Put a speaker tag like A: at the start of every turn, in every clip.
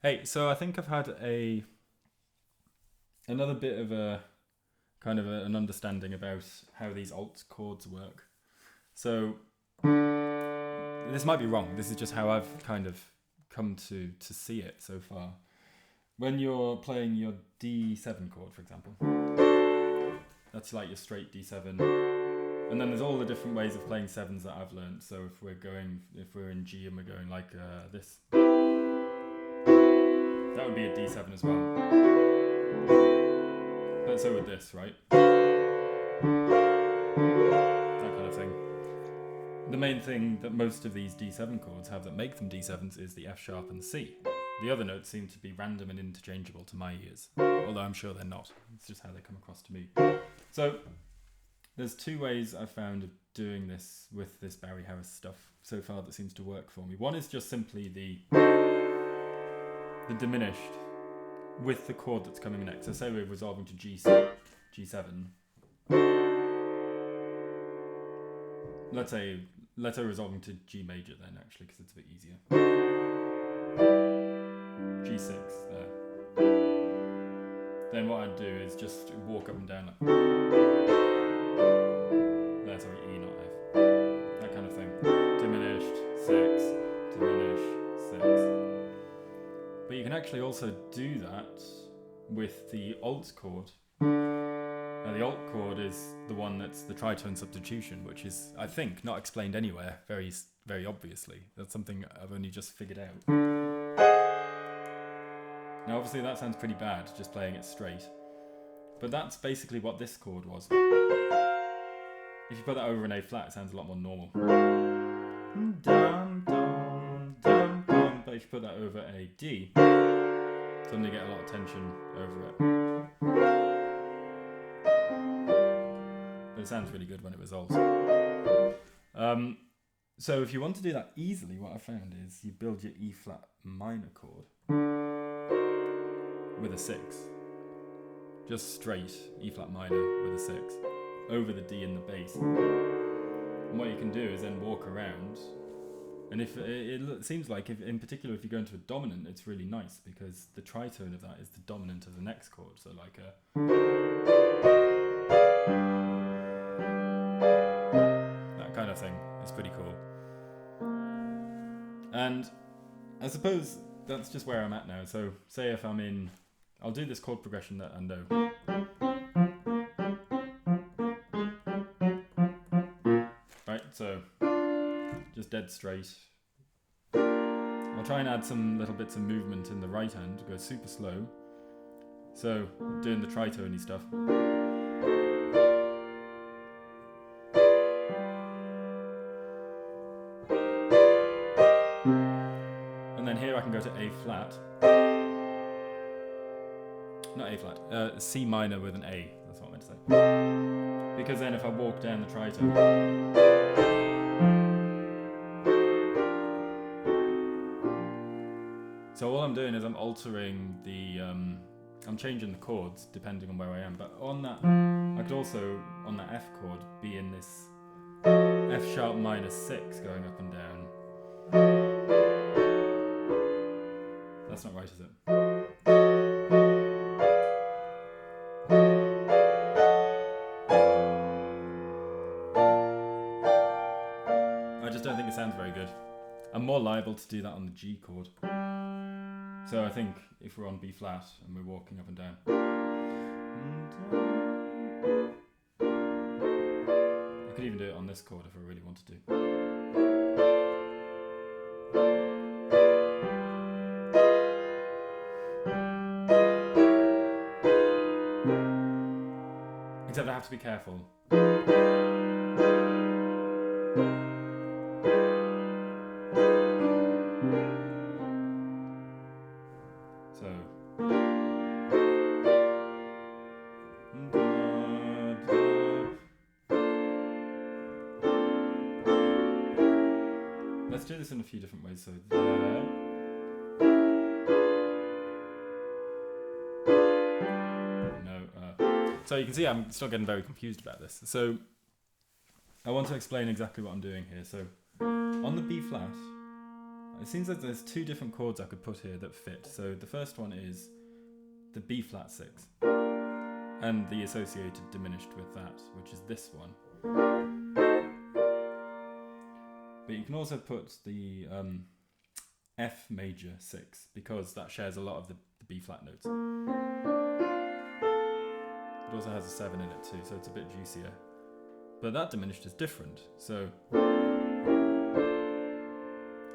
A: Hey, so I think I've had another bit of a kind of an understanding about how these alt chords work. So this might be wrong. This is just how I've kind of come to see it so far. When you're playing your D7 chord, for example, that's like your straight D7. And then there's all the different ways of playing sevens that I've learned. So if we're in G and we're going like this, that would be a D7 as well. But so with this, right? That kind of thing. The main thing that most of these D7 chords have that make them D7s is the F sharp and the C. The other notes seem to be random and interchangeable to my ears, although I'm sure they're not. It's just how they come across to me. So there's two ways I've found of doing this with this Barry Harris stuff so far that seems to work for me. One is just simply the diminished with the chord that's coming next. So say we're resolving to G7. Let's say we're resolving to G major then, actually, because it's a bit easier. G6 there. Then what I'd do is just walk up and down like there, sorry, E not F. That kind of thing. Diminished, 6, diminish, 6. But you can actually also do that with the alt chord. Now the alt chord is the one that's the tritone substitution, which is, I think, not explained anywhere very, very obviously. That's something I've only just figured out. Now obviously that sounds pretty bad, just playing it straight. But that's basically what this chord was. If you put that over an A flat, it sounds a lot more normal. Dum, dum, dum, dum. But if you put that over a D, suddenly you get a lot of tension over it. But it sounds really good when it resolves. So if you want to do that easily, what I found is you build your E flat minor chord with a 6. Just straight E flat minor with a 6 over the D in the bass. And what you can do is then walk around, and if it seems like in particular if you go into a dominant, it's really nice because the tritone of that is the dominant of the next chord. So like that kind of thing. It's pretty cool. And I suppose that's just where I'm at now. So say if I'm in, I'll do this chord progression that I know. Right, so just dead straight. I'll try and add some little bits of movement in the right hand, go super slow. So doing the tritone-y stuff. And then here I can go to A flat. Not A flat, C minor with an A, that's what I meant to say. Because then if I walk down the tritone, so all I'm doing is I'm altering the, I'm changing the chords depending on where I am, but on that, I could also, on that F chord, be in this F sharp minor 6 going up and down. That's not right, is it? I just don't think it sounds very good. I'm more liable to do that on the G chord. So I think if we're on B flat and we're walking up and down, I could even do it on this chord if I really wanted to. Except I have to be careful. So let's do this in a few different ways. So there. So you can see I'm still getting very confused about this. So I want to explain exactly what I'm doing here. So on the B flat, It seems like there's two different chords I could put here that fit. So the first one is the B flat 6 and the associated diminished with that, which is this one. But you can also put the F major 6 because that shares a lot of the B flat notes. It also has a 7 in it too, so it's a bit juicier. But that diminished is different, so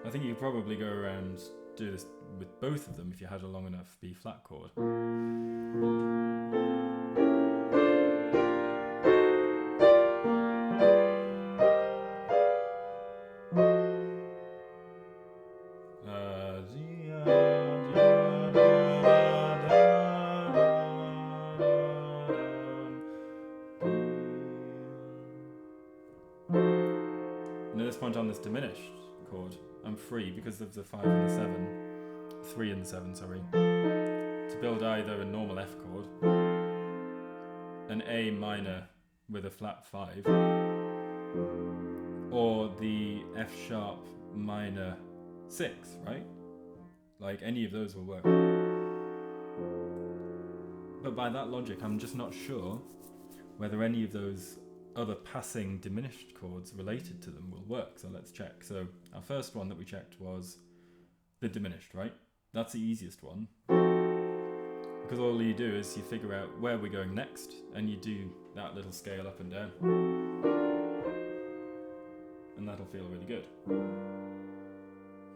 A: I think you could probably go around do this with both of them if you had a long enough B flat chord. And at this point on this diminished chord, I'm free because of the 5 and the 7, 3 and the 7, sorry, to build either a normal F chord, an A minor with a flat 5, or the F sharp minor 6, right? Like any of those will work. But by that logic, I'm just not sure whether any of those other passing diminished chords related to them will work. So let's check. So our first one that we checked was the diminished, right? That's the easiest one. Because all you do is you figure out where we're going next and you do that little scale up and down. And that'll feel really good.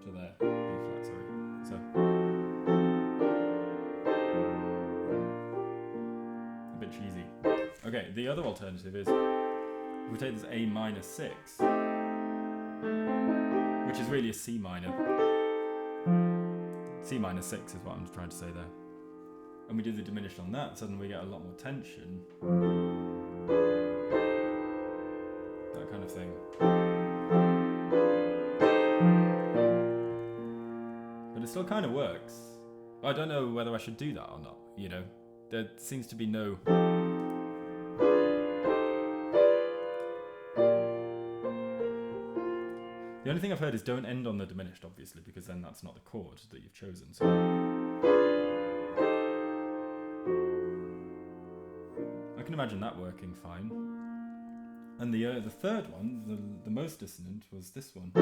A: To there, B flat, sorry. So a bit cheesy. Okay, the other alternative is we take this A minor 6, which is really a C minor. C minor 6 is what I'm trying to say there. And we do the diminished on that, suddenly we get a lot more tension. That kind of thing. But it still kind of works. I don't know whether I should do that or not, you know. There seems to be no... The only thing I've heard is don't end on the diminished, obviously, because then that's not the chord that you've chosen. So I can imagine that working fine. And the third one, the most dissonant, was this one.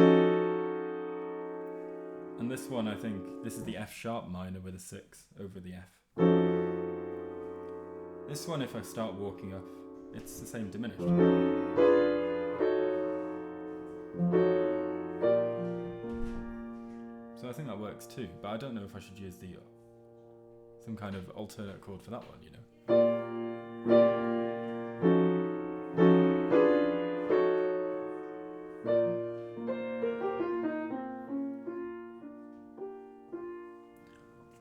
A: And this one, I think, this is the F sharp minor with a 6 over the F. This one, if I start walking up, it's the same diminished. So I think that works too, but I don't know if I should use the some kind of alternate chord for that one, you know.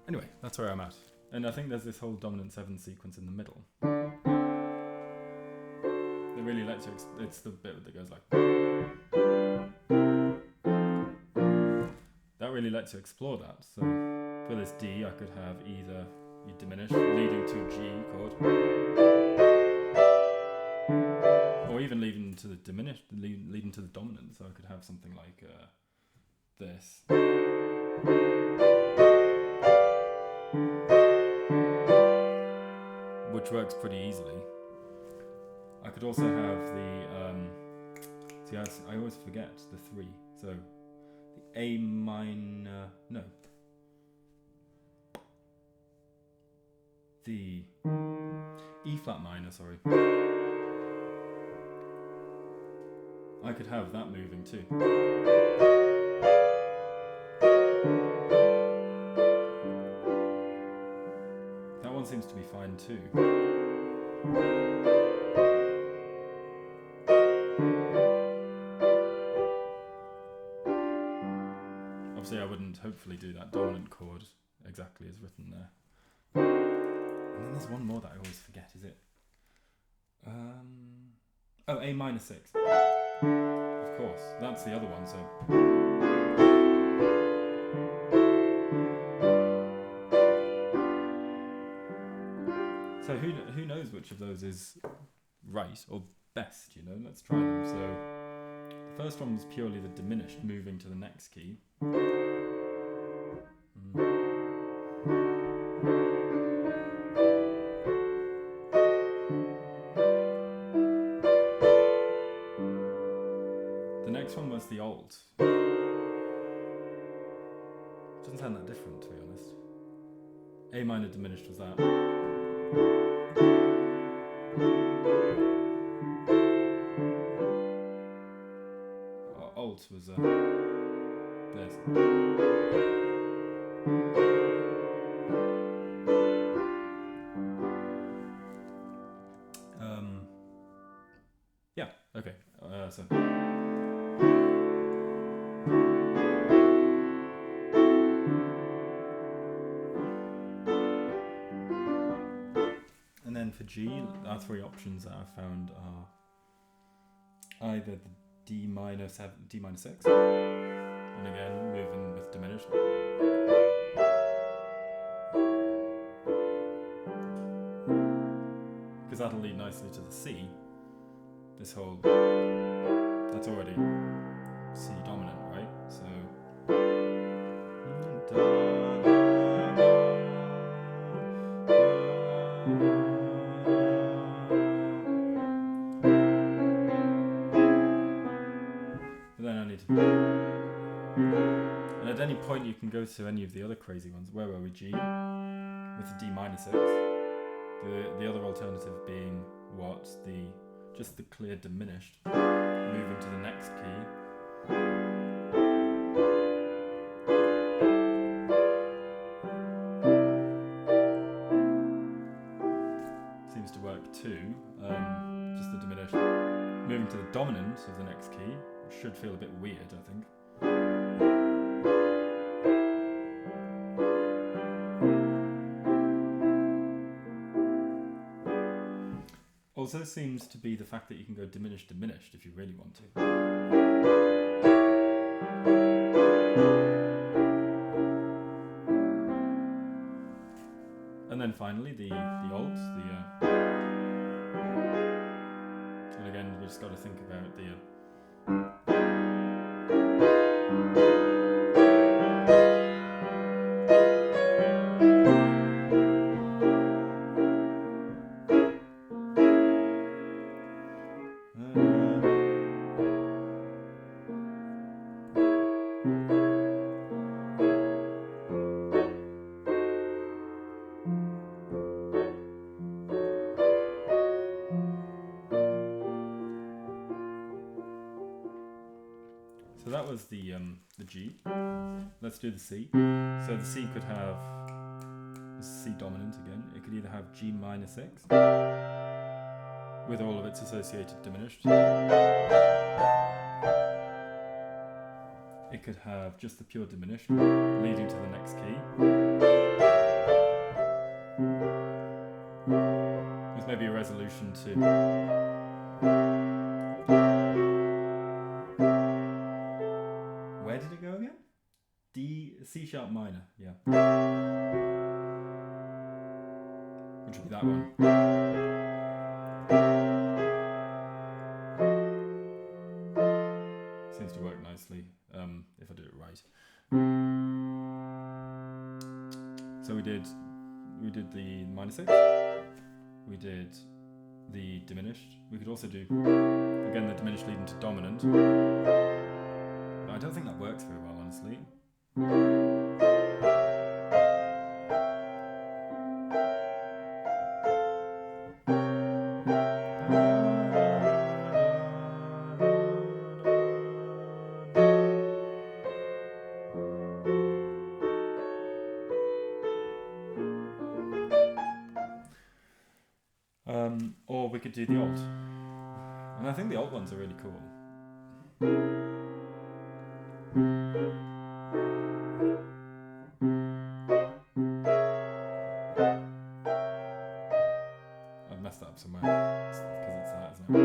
A: Anyway, that's where I'm at. And I think there's this whole dominant 7 sequence in the middle. It really lets you, it's the bit that goes like... That really lets you explore that. So for this D, I could have either you diminish, leading to a G chord, or even leading to the diminished, leading to the dominant. So I could have something like this. Which works pretty easily. I could also have the, see I always forget the 3, so the A minor, no. The E flat minor, sorry. I could have that moving too. That one seems to be fine too. Obviously I wouldn't hopefully do that dominant chord exactly as written there. And then there's one more that I always forget, is it? Oh, A minor 6. Of course, that's the other one, so... So who knows which of those is right or best, you know? Let's try them. So the first one was purely the diminished moving to the next key. Doesn't sound that different, to be honest. A minor diminished was that. Alt was this. Yeah. Okay. So. And then for G, our three options that I've found are either the D minor 6, and again moving with diminished, because that'll lead nicely to the C. This whole, that's already C dominant, right? So then I need to, and at any point you can go to any of the other crazy ones. Where were we? G with the D minor 6. The other alternative being what? Just the clear diminished, moving to the next key. Seems to work too. Just the diminished, moving to the dominant of the next key, which should feel a bit weird, I think. Also seems to be the fact that you can go diminished if you really want to. And then finally the alt, and again we just got to think about the So that was the G. Let's do the C. So the C could have C dominant again. It could either have G minor 6 with all of its associated diminished. It could have just the pure diminished leading to the next key. There's maybe a resolution to C sharp minor, yeah. Which would be that one. Seems to work nicely, if I do it right. So we did the minor 6. We did the diminished. We could also do, again, the diminished leading to dominant. But I don't think that works very well, honestly. Or we could do the alt. And I think the alt ones are really cool. I've messed that up somewhere because it's that, isn't it?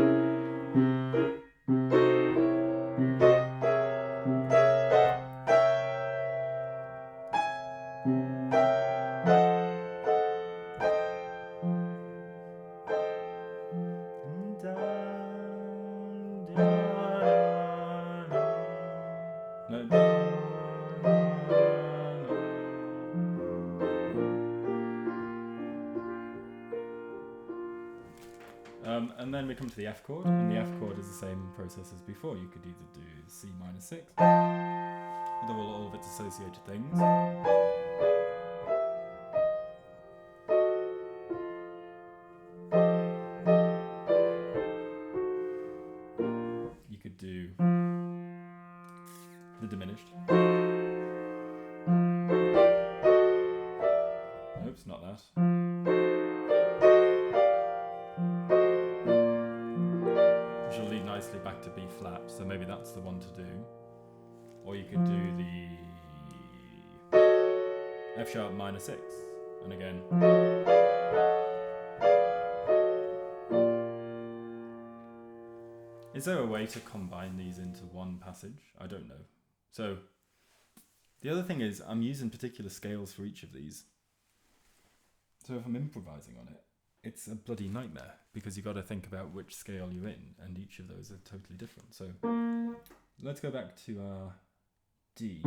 A: And then we come to the F chord, and the F chord is the same process as before. You could either do C minor 6, with all of its associated things. You could do the diminished. Oops, not that. Which will lead nicely back to B flat, so maybe that's the one to do. Or you could do the F sharp minor 6, and again. Is there a way to combine these into one passage? I don't know. So the other thing is I'm using particular scales for each of these. So if I'm improvising on it, it's a bloody nightmare because you've got to think about which scale you're in, and each of those are totally different. So let's go back to our D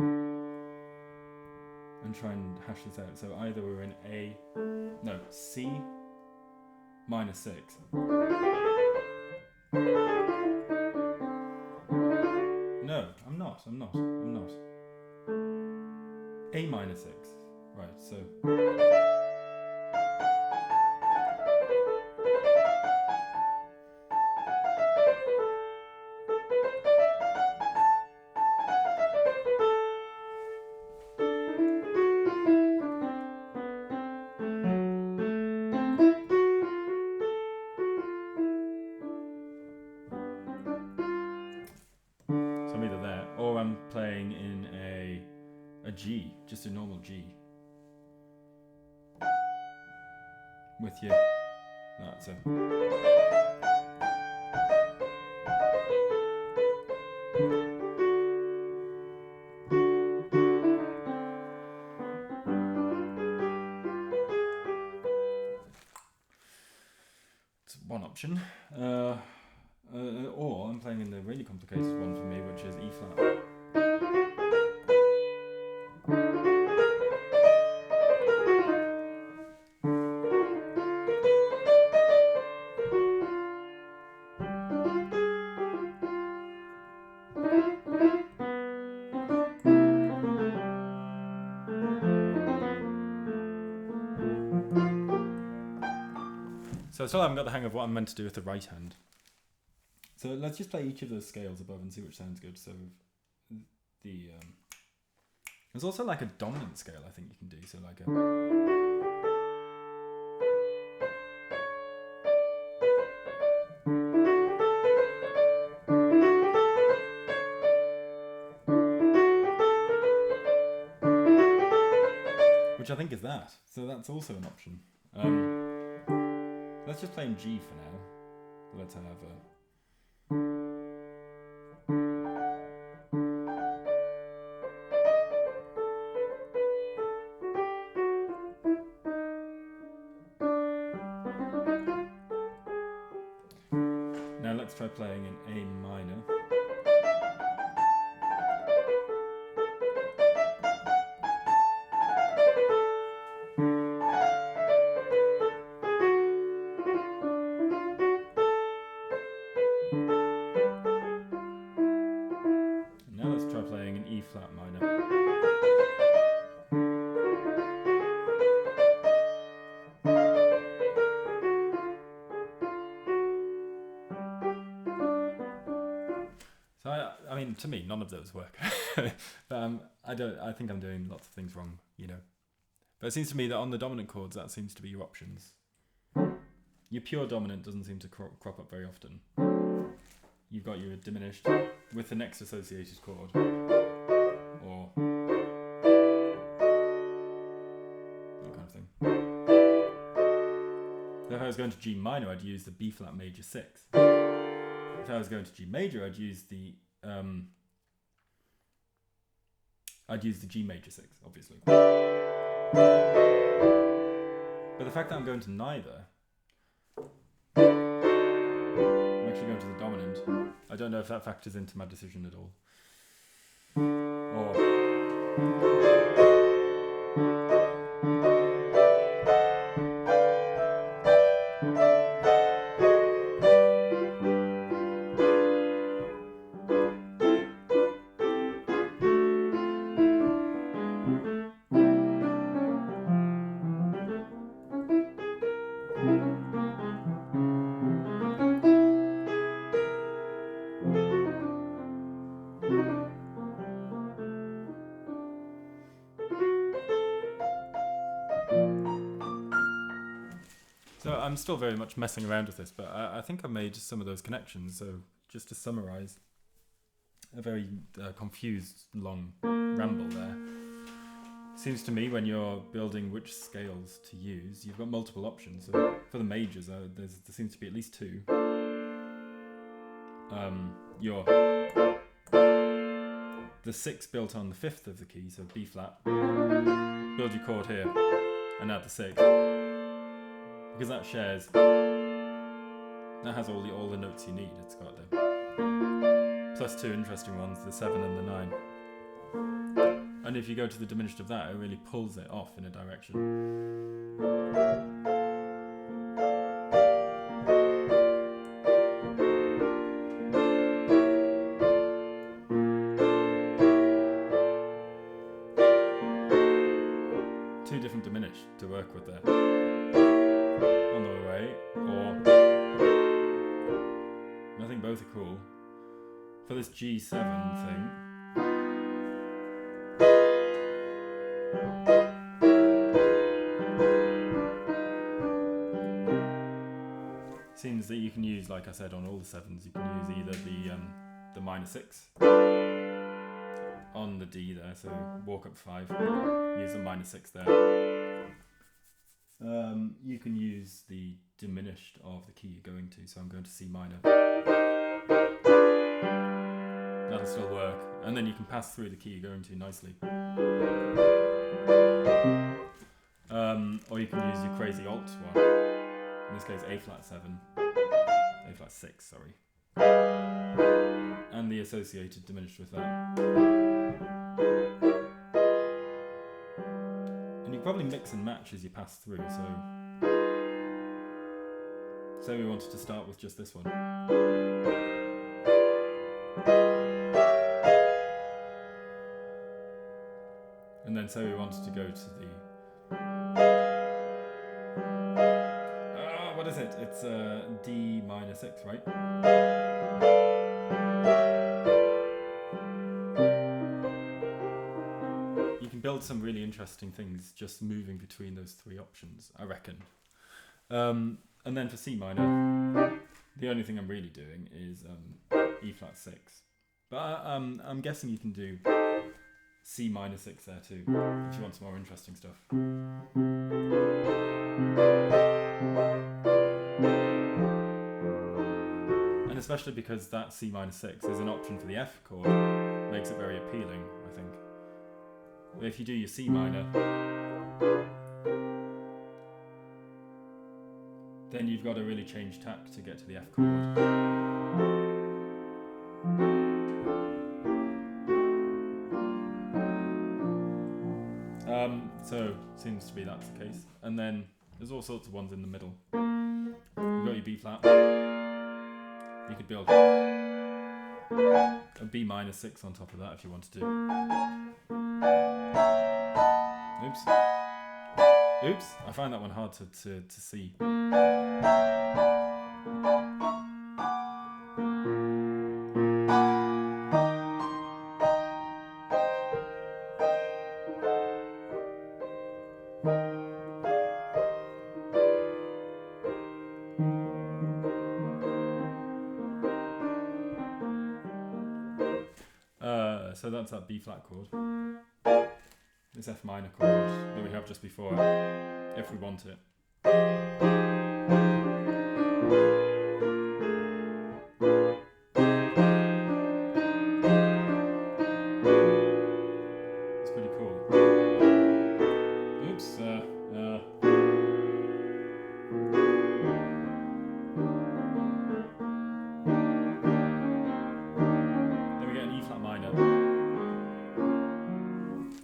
A: and try and hash this out. So either we're in C minor 6. No, I'm not. A minor 6. Right, so. I'm either there, or I'm playing in a G, just a normal G. With you. That's it. It's one option. Or I'm playing in the really complicated one for me, which is E flat. So I still haven't got the hang of what I'm meant to do with the right hand. So let's just play each of those scales above and see which sounds good. So there's also like a dominant scale I think you can do. So like a. Which I think is that. So that's also an option. Let's just play in G for now. Let's have a. Now let's try playing in A minor. Now let's try playing in E flat minor. So I mean, to me, none of those work. But I think I'm doing lots of things wrong, you know. But it seems to me that on the dominant chords, that seems to be your options. Your pure dominant doesn't seem to crop up very often. You've got your diminished with the next associated chord, or that kind of thing. So if I was going to G minor, I'd use the B flat major 6. If I was going to G major, I'd use the G major 6, obviously. But the fact that I'm going to neither, I'm actually going to the dominant. I don't know if that factors into my decision at all. Or So I'm still very much messing around with this, but I think I made some of those connections. So just to summarise, a very confused long ramble there. Seems to me when you're building which scales to use, you've got multiple options. So for the majors, there seems to be at least two. The 6 built on the 5th of the key, so B flat. Build your chord here, and add the 6. Because that shares, that has all the notes you need. It's got plus 2 interesting ones, the 7 and the 9. And if you go to the diminished of that, it really pulls it off in a direction. Two different diminished to work with there. On the way, or I think both are cool. For this G7 thing, seems that you can use, like I said, on all the 7s, you can use either the minor 6 on the D there, so walk up 5, use the minor 6 there. You can use the diminished of the key you're going to, so I'm going to C minor. That'll still work, and then you can pass through the key you're going to nicely. Or you can use your crazy alt one, in this case A flat 7, A flat 6, sorry, and the associated diminished with that. And you probably mix and match as you pass through, so say we wanted to start with just this one. And then say we wanted to go to the what is it? It's D minor 6, right? You can build some really interesting things just moving between those 3 options, I reckon. And then for C minor, the only thing I'm really doing is E flat 6. But I'm guessing you can do C minor 6 there too, if you want some more interesting stuff. And especially because that C minor 6 is an option for the F chord, makes it very appealing, I think. If you do your C minor, then you've got to really change tack to get to the F chord. So seems to be that's the case. And then there's all sorts of ones in the middle. You've got your B flat. You could build a B minor 6 on top of that if you wanted to. Oops, I find that one hard to see. So that's that B flat chord. This F minor chord that we have just before, if we want it. It's pretty cool. Oops. Then we get an E flat minor.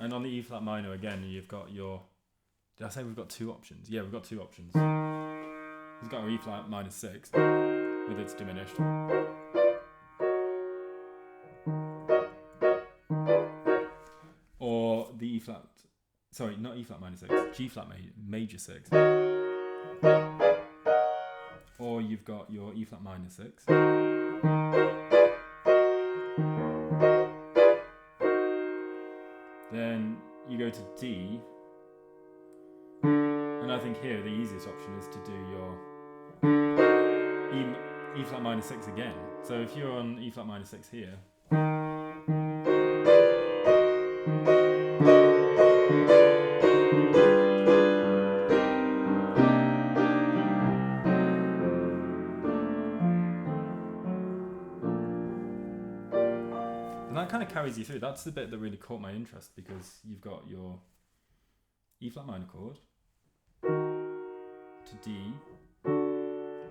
A: And on the E flat minor again, you've got your. Did I say we've got 2 options? Yeah, we've got 2 options. We've got our E flat minor 6 with its diminished. Or the E flat. Sorry, not E flat minor 6. G flat major 6. Or you've got your E flat minor 6. Then you go to D, And I think here the easiest option is to do your E flat minor 6 again. So if you're on E flat minor 6 here, and that kind of carries you through. That's the bit that really caught my interest, because you've got your E flat minor chord to D,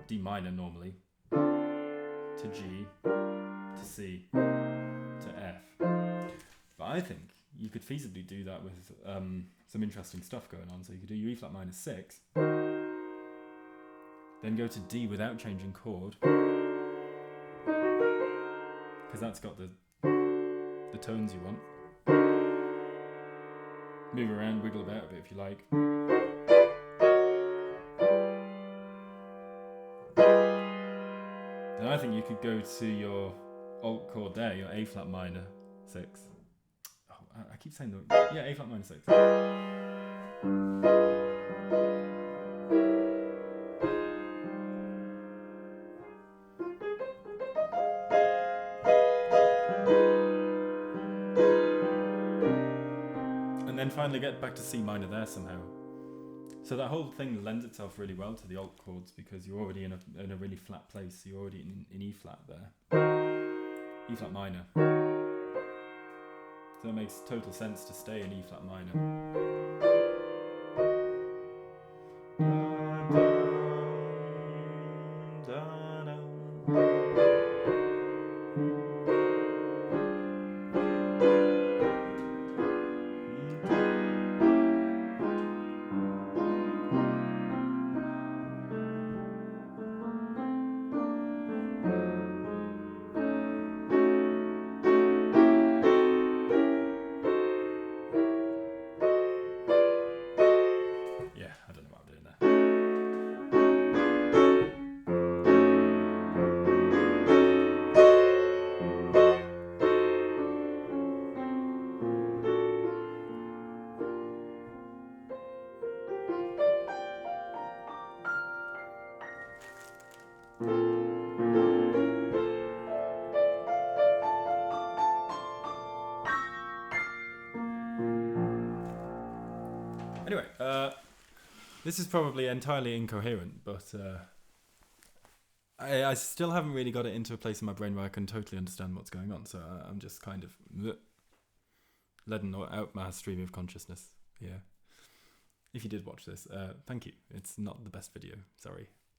A: D minor normally, to G, to C, to F. But I think you could feasibly do that with some interesting stuff going on. So you could do your E flat minor 6, then go to D without changing chord, because that's got the tones you want. Move around, wiggle about a bit if you like. Then I think you could go to your alt chord there, your A flat minor 6. Oh, I keep saying A flat minor 6. And then finally get back to C minor there somehow. So that whole thing lends itself really well to the alt chords, because you're already in a really flat place. You're already in E flat there, E flat minor. So it makes total sense to stay in E flat minor. Anyway, this is probably entirely incoherent, but I still haven't really got it into a place in my brain where I can totally understand what's going on. So I'm just kind of letting out my stream of consciousness here. If you did watch this, thank you. It's not the best video, sorry.